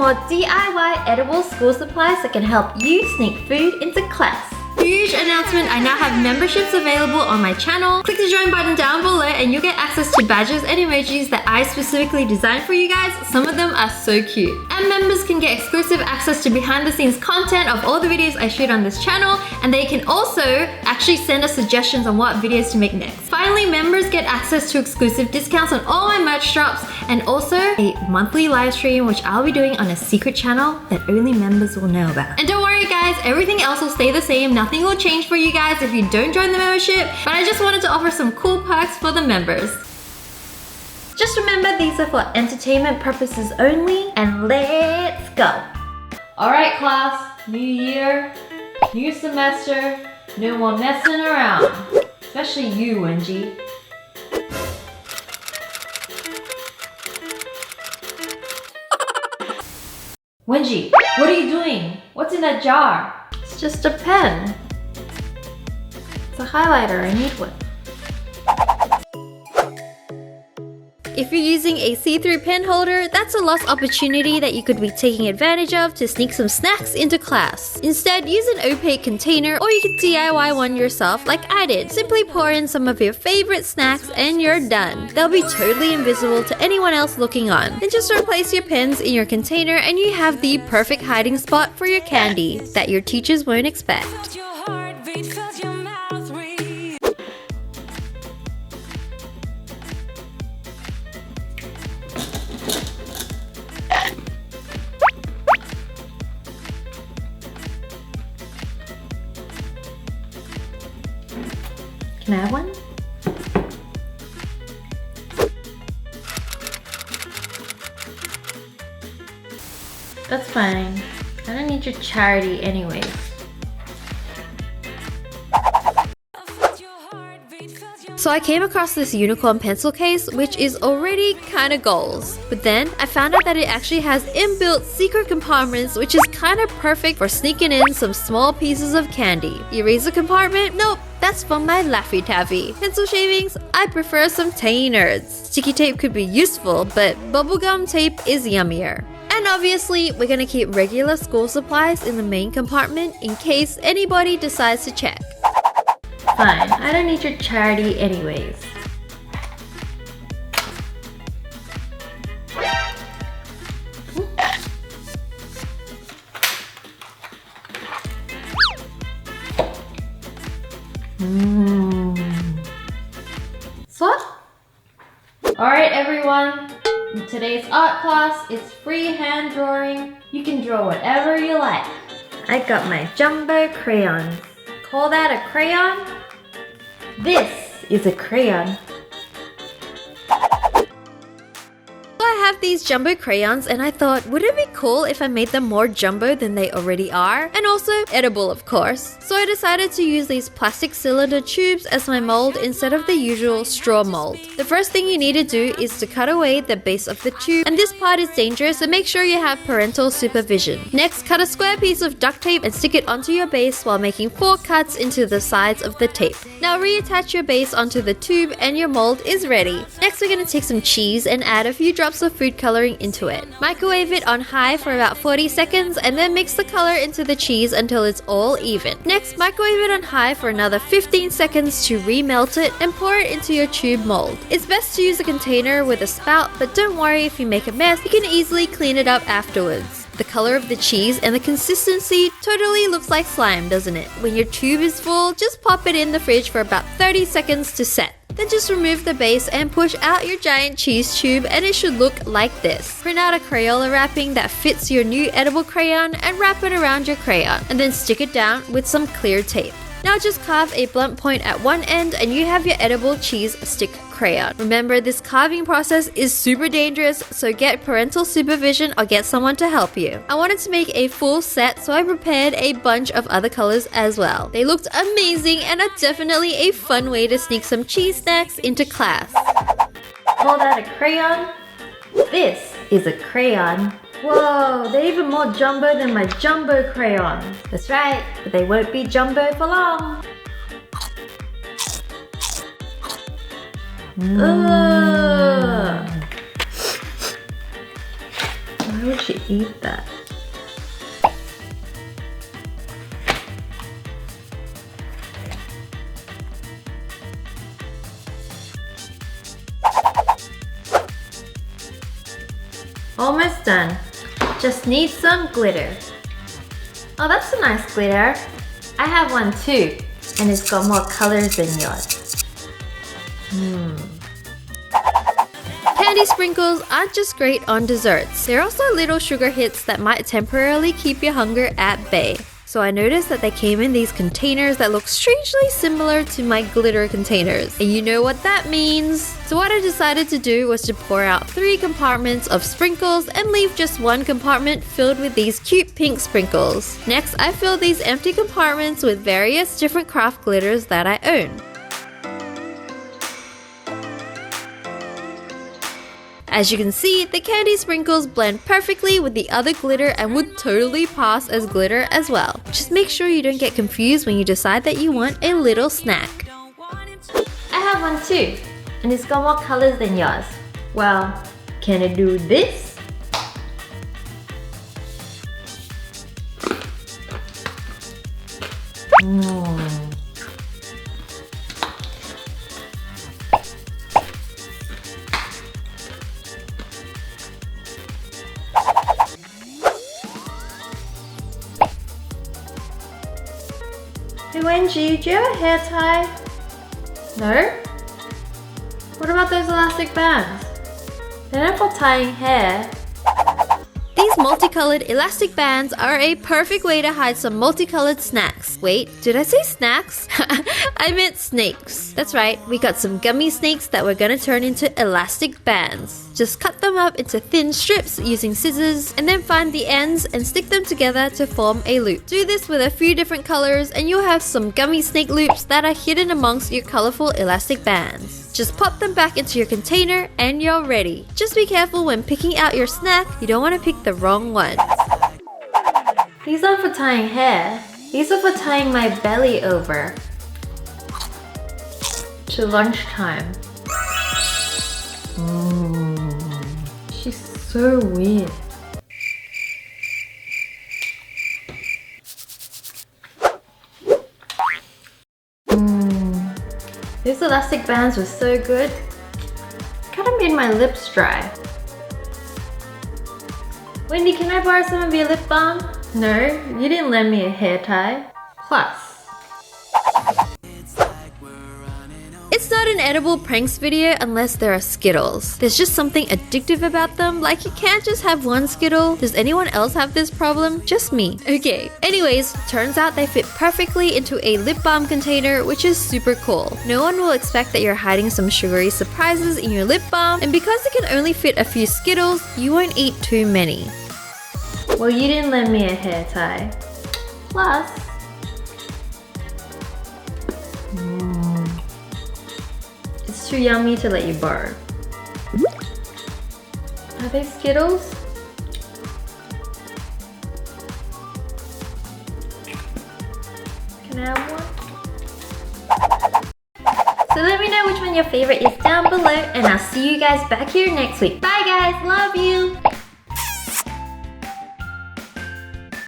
more DIY edible school supplies that can help you sneak food into class. Huge announcement, I now have memberships available on my channel. Click the join button down below and you'll get access to badges and emojis that I specifically designed for you guys. Some of them are so cute. And members can get exclusive access to behind the scenes content of all the videos I shoot on this channel, and they can also actually send us suggestions on what videos to make next. Finally, members get access to exclusive discounts on all my merch drops and also a monthly live stream which I'll be doing on a secret channel that only members will know about. And don't worry guys, everything else will stay the same. Nothing will change for you guys if you don't join the membership, but I just wanted to offer some cool perks for the members. Just remember, these are for entertainment purposes only, and let's go! Alright class, new year, new semester, no more messing around. Especially you, Wengie. Wengie, what are you doing? What's in that jar? It's just a pen. It's a highlighter, I need one. If you're using a see-through pen holder, that's a lost opportunity that you could be taking advantage of to sneak some snacks into class. Instead, use an opaque container, or you can DIY one yourself like I did. Simply pour in some of your favorite snacks and you're done. They'll be totally invisible to anyone else looking on. Then just replace your pens in your container and you have the perfect hiding spot for your candy that your teachers won't expect. Can I have one? That's fine. I don't need your charity anyways. So I came across this unicorn pencil case, which is already kinda goals. But then I found out that it actually has inbuilt secret compartments, which is kinda perfect for sneaking in some small pieces of candy. Eraser compartment? Nope. That's for my Laffy Taffy. Pencil shavings? I prefer some tangy nerds. Sticky tape could be useful, but bubblegum tape is yummier. And obviously, we're gonna keep regular school supplies in the main compartment in case anybody decides to check. Fine, I don't need your charity anyways. Swap? Alright everyone, in today's art class, it's free hand drawing. You can draw whatever you like. I got my jumbo crayons. Call that a crayon? This is a crayon. I have these jumbo crayons and I thought, would it be cool if I made them more jumbo than they already are? And also edible, of course. So I decided to use these plastic cylinder tubes as my mold instead of the usual straw mold. The first thing you need to do is to cut away the base of the tube, and this part is dangerous, so make sure you have parental supervision. Next, cut a square piece of duct tape and stick it onto your base while making 4 cuts into the sides of the tape. Now reattach your base onto the tube and your mold is ready. Next, we're going to take some cheese and add a few drops of food coloring into it. Microwave it on high for about 40 seconds and then mix the color into the cheese until it's all even. Next, microwave it on high for another 15 seconds to remelt it and pour it into your tube mold. It's best to use a container with a spout, but don't worry if you make a mess, you can easily clean it up afterwards. The color of the cheese and the consistency totally looks like slime, doesn't it? When your tube is full, just pop it in the fridge for about 30 seconds to set. Then just remove the base and push out your giant cheese tube and it should look like this. Print out a Crayola wrapping that fits your new edible crayon and wrap it around your crayon, and then stick it down with some clear tape. Now just carve a blunt point at one end and you have your edible cheese stick crayon. Remember, this carving process is super dangerous, so get parental supervision or get someone to help you. I wanted to make a full set, so I prepared a bunch of other colors as well. They looked amazing and are definitely a fun way to sneak some cheese snacks into class. Call that a crayon? This is a crayon. Whoa, they're even more jumbo than my jumbo crayons. That's right, but they won't be jumbo for long. Why would she eat that? Almost done. Just need some glitter. Oh, that's a nice glitter. I have one too, and it's got more colors than yours. Candy sprinkles aren't just great on desserts. They're also little sugar hits that might temporarily keep your hunger at bay. So I noticed that they came in these containers that look strangely similar to my glitter containers. And you know what that means. So what I decided to do was to pour out 3 compartments of sprinkles and leave just 1 compartment filled with these cute pink sprinkles. Next, I filled these empty compartments with various different craft glitters that I own. As you can see, the candy sprinkles blend perfectly with the other glitter and would totally pass as glitter as well. Just make sure you don't get confused when you decide that you want a little snack. I have one too, and it's got more colors than yours. Well, can it do this? Hey Wengie, do you have a hair tie? No? What about those elastic bands? They're not for tying hair. These multicolored elastic bands are a perfect way to hide some multicolored snacks. Wait, did I say snacks? I meant snakes. That's right, we got some gummy snakes that we're gonna turn into elastic bands. Just cut them up into thin strips using scissors and then find the ends and stick them together to form a loop. Do this with a few different colors and you'll have some gummy snake loops that are hidden amongst your colorful elastic bands. Just pop them back into your container and you're ready. Just be careful when picking out your snack, you don't want to pick the wrong ones. These aren't for tying hair, these are for tying my belly over. To lunchtime. She's so weird. These elastic bands were so good. Kinda made my lips dry. Wendy, can I borrow some of your lip balm? No, you didn't lend me a hair tie. Plus. It's not an edible pranks video unless there are Skittles. There's just something addictive about them, like you can't just have one Skittle. Does anyone else have this problem? Just me. Okay, anyways, turns out they fit perfectly into a lip balm container, which is super cool. No one will expect that you're hiding some sugary surprises in your lip balm, and because it can only fit a few Skittles, you won't eat too many. Well, you didn't lend me a hair tie. Plus, it's too yummy to let you borrow. Are they Skittles? Can I have one? So let me know which one your favorite is down below and I'll see you guys back here next week. Bye guys, love you!